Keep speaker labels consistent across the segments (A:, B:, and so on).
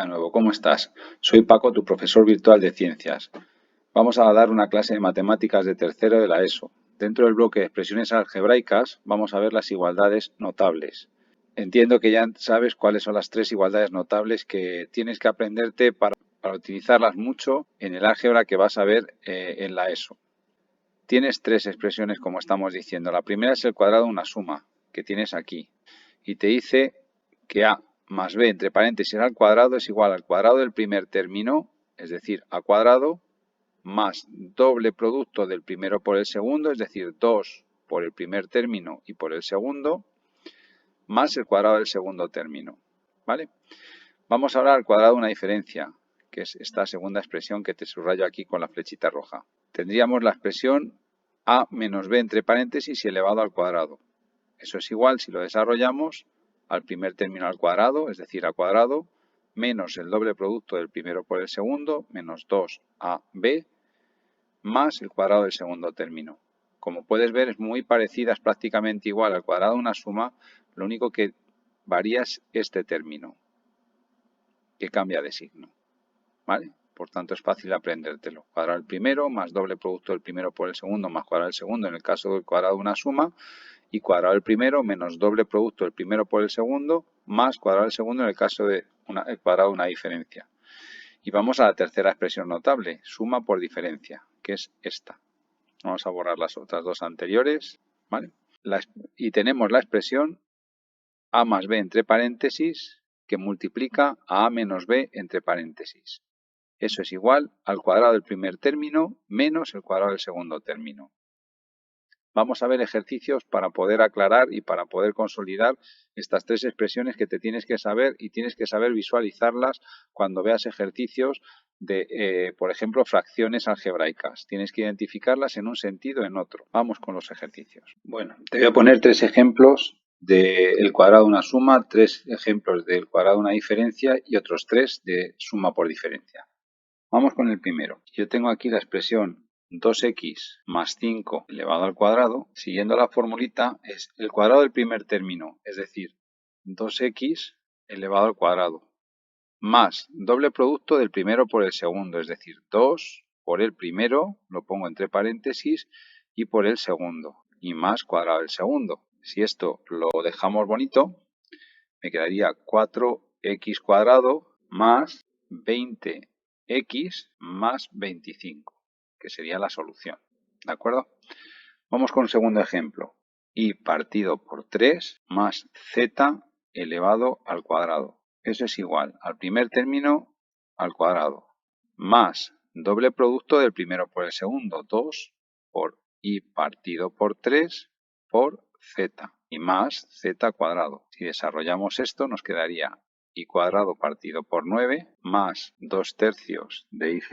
A: Hola de nuevo, ¿cómo estás? Soy Paco, tu profesor virtual de ciencias. Vamos a dar una clase de matemáticas de tercero de la ESO. Dentro del bloque de expresiones algebraicas vamos a ver las igualdades notables. Entiendo que ya sabes cuáles son las tres igualdades notables que tienes que aprenderte para utilizarlas mucho en el álgebra que vas a ver en la ESO. Tienes tres expresiones como estamos diciendo. La primera es el cuadrado de una suma que tienes aquí y te dice que a más b entre paréntesis al cuadrado es igual al cuadrado del primer término, es decir, a cuadrado, más doble producto del primero por el segundo, es decir, 2 por el primer término y por el segundo, más el cuadrado del segundo término. ¿Vale? Vamos ahora al cuadrado de una diferencia, que es esta segunda expresión que te subrayo aquí con la flechita roja. Tendríamos la expresión a menos b entre paréntesis y elevado al cuadrado. Eso es igual, si lo desarrollamos, al primer término al cuadrado, es decir, al cuadrado, menos el doble producto del primero por el segundo, menos 2ab, más el cuadrado del segundo término. Como puedes ver, es muy parecida, es prácticamente igual al cuadrado de una suma, lo único que varía es este término, que cambia de signo. ¿Vale? Por tanto, es fácil aprendértelo. Cuadrado del primero, más doble producto del primero por el segundo, más cuadrado del segundo, en el caso del cuadrado de una suma, y cuadrado del primero menos doble producto del primero por el segundo más cuadrado del segundo en el caso de el cuadrado de una diferencia. Y vamos a la tercera expresión notable, suma por diferencia, que es esta. Vamos a borrar las otras dos anteriores, ¿vale? Y tenemos la expresión a más b entre paréntesis que multiplica a menos b entre paréntesis. Eso es igual al cuadrado del primer término menos el cuadrado del segundo término. Vamos a ver ejercicios para poder aclarar y para poder consolidar estas tres expresiones que te tienes que saber y tienes que saber visualizarlas cuando veas ejercicios de, por ejemplo, fracciones algebraicas. Tienes que identificarlas en un sentido o en otro. Vamos con los ejercicios. Bueno, te voy a poner tres ejemplos del cuadrado de una suma, tres ejemplos del cuadrado de una diferencia y otros tres de suma por diferencia. Vamos con el primero. Yo tengo aquí la expresión 2x más 5 elevado al cuadrado. Siguiendo la formulita es el cuadrado del primer término, es decir, 2x elevado al cuadrado, más doble producto del primero por el segundo, es decir, 2 por el primero, lo pongo entre paréntesis, y por el segundo, y más cuadrado del segundo. Si esto lo dejamos bonito, me quedaría 4x cuadrado más 20x más 25, que sería la solución. ¿De acuerdo? Vamos con el segundo ejemplo. Y partido por 3 más z elevado al cuadrado. Eso es igual al primer término al cuadrado, más doble producto del primero por el segundo, 2 por y partido por 3 por z, y más z cuadrado. Si desarrollamos esto, nos quedaría y cuadrado partido por 9 más 2 tercios de iz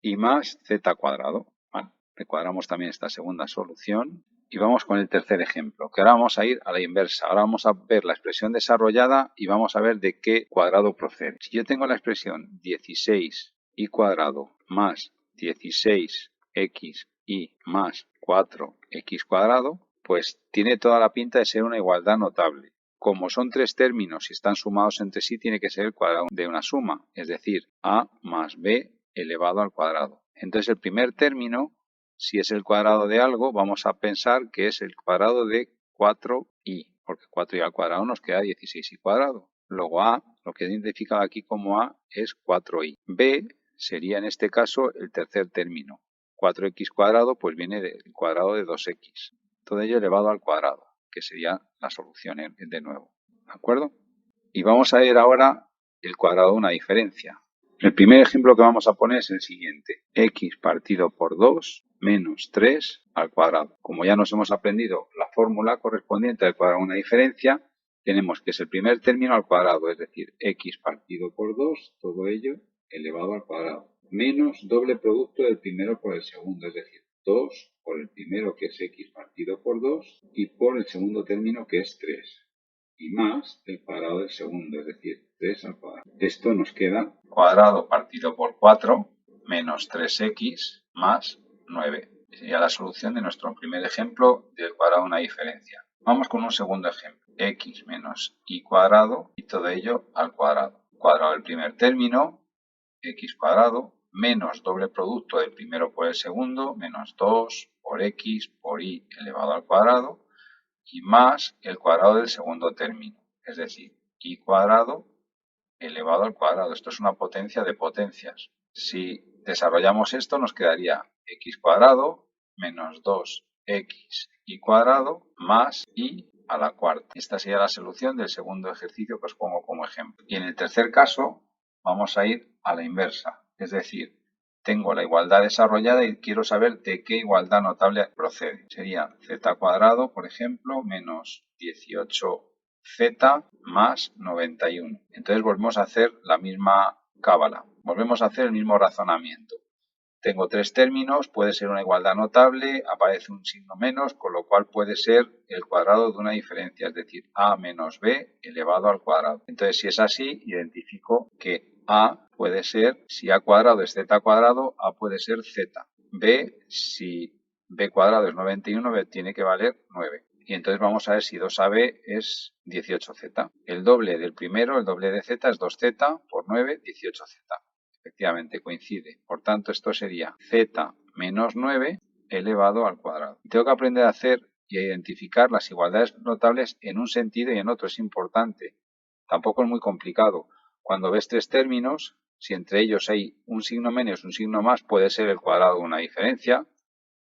A: y más z cuadrado. Vale. Recuadramos también esta segunda solución y vamos con el tercer ejemplo, que ahora vamos a ir a la inversa. Ahora vamos a ver la expresión desarrollada y vamos a ver de qué cuadrado procede. Si yo tengo la expresión 16y cuadrado más 16x y más 4x cuadrado, pues tiene toda la pinta de ser una igualdad notable. Como son tres términos y están sumados entre sí, tiene que ser el cuadrado de una suma, es decir, a más b elevado al cuadrado. Entonces el primer término, si es el cuadrado de algo, vamos a pensar que es el cuadrado de 4y, porque 4y al cuadrado nos queda 16y cuadrado. Luego a, lo que he identificado aquí como a, es 4y. B sería en este caso el tercer término. 4x cuadrado pues viene del cuadrado de 2x. Todo ello elevado al cuadrado, que sería la solución de nuevo. ¿De acuerdo? Y vamos a ver ahora el cuadrado de una diferencia. El primer ejemplo que vamos a poner es el siguiente. X partido por 2 menos 3 al cuadrado. Como ya nos hemos aprendido la fórmula correspondiente al cuadrado de una diferencia, tenemos que es el primer término al cuadrado, es decir, x partido por 2, todo ello elevado al cuadrado, menos doble producto del primero por el segundo, es decir, 2 por el primero que es x partido por 2 y por el segundo término que es 3. Y más el cuadrado del segundo, es decir, 3 al cuadrado. Esto nos queda cuadrado partido por 4 menos 3x más 9. Sería la solución de nuestro primer ejemplo del cuadrado de una diferencia. Vamos con un segundo ejemplo. X menos y cuadrado y todo ello al cuadrado. cuadrado del primer término, x cuadrado, menos doble producto del primero por el segundo, menos 2 por x por y elevado al cuadrado, y más el cuadrado del segundo término, es decir, y cuadrado elevado al cuadrado. Esto es una potencia de potencias. Si desarrollamos esto, nos quedaría x cuadrado menos 2x y cuadrado más y a la cuarta. Esta sería la solución del segundo ejercicio que os pongo como ejemplo. Y en el tercer caso vamos a ir a la inversa, es decir, tengo la igualdad desarrollada y quiero saber de qué igualdad notable procede. Sería z cuadrado, por ejemplo, menos 18z más 91. Entonces volvemos a hacer la misma cábala, volvemos a hacer el mismo razonamiento. Tengo tres términos, puede ser una igualdad notable, aparece un signo menos, con lo cual puede ser el cuadrado de una diferencia, es decir, a menos b elevado al cuadrado. Entonces, si es así, identifico que a puede ser, si a cuadrado es z cuadrado, a puede ser z. B, si b cuadrado es 91, b tiene que valer 9. Y entonces vamos a ver si 2ab es 18z. El doble del primero, el doble de z es 2z por 9, 18z. Efectivamente coincide. Por tanto, esto sería z menos 9 elevado al cuadrado. Tengo que aprender a hacer y a identificar las igualdades notables en un sentido y en otro. Es importante. Tampoco es muy complicado. Cuando ves tres términos, si entre ellos hay un signo menos y un signo más, puede ser el cuadrado de una diferencia.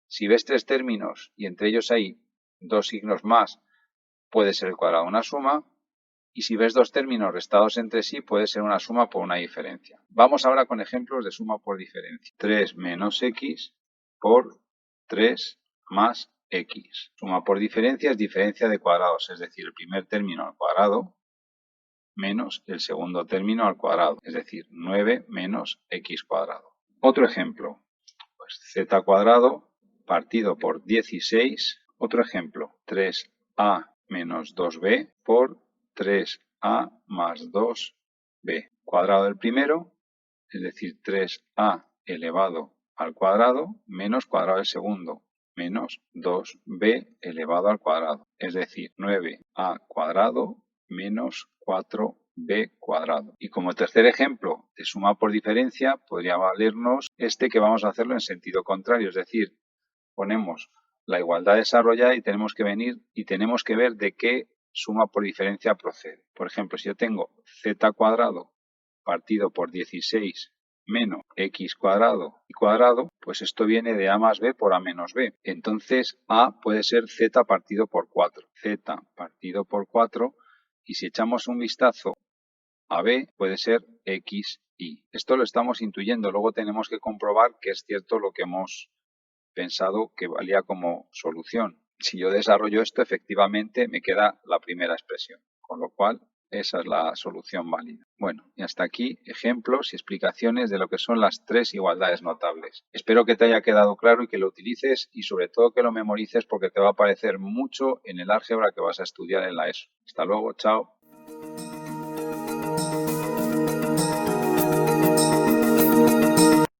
A: Si ves tres términos y entre ellos hay dos signos más, puede ser el cuadrado de una suma. Y si ves dos términos restados entre sí, puede ser una suma por una diferencia. Vamos ahora con ejemplos de suma por diferencia. 3 menos x por 3 más x. Suma por diferencia es diferencia de cuadrados, es decir, el primer término al cuadrado menos el segundo término al cuadrado, es decir, 9 menos x cuadrado. Otro ejemplo, pues z cuadrado partido por 16. Otro ejemplo, 3a menos 2b por 3a más 2b. Cuadrado del primero, es decir, 3a elevado al cuadrado menos cuadrado del segundo, menos 2b elevado al cuadrado, es decir, 9a cuadrado menos 4b cuadrado. Y como tercer ejemplo de suma por diferencia, podría valernos este que vamos a hacerlo en sentido contrario, es decir, ponemos la igualdad desarrollada y tenemos que venir y tenemos que ver de qué suma por diferencia procede. Por ejemplo, si yo tengo z cuadrado partido por 16 menos x cuadrado y cuadrado, pues esto viene de a más b por a menos b. Entonces a puede ser z partido por 4. Z partido por 4, y si echamos un vistazo a b puede ser x, y. Esto lo estamos intuyendo, luego tenemos que comprobar que es cierto lo que hemos pensado que valía como solución. Si yo desarrollo esto, efectivamente me queda la primera expresión, con lo cual esa es la solución válida. Bueno, y hasta aquí ejemplos y explicaciones de lo que son las tres igualdades notables. Espero que te haya quedado claro y que lo utilices y sobre todo que lo memorices porque te va a aparecer mucho en el álgebra que vas a estudiar en la ESO. Hasta luego, chao.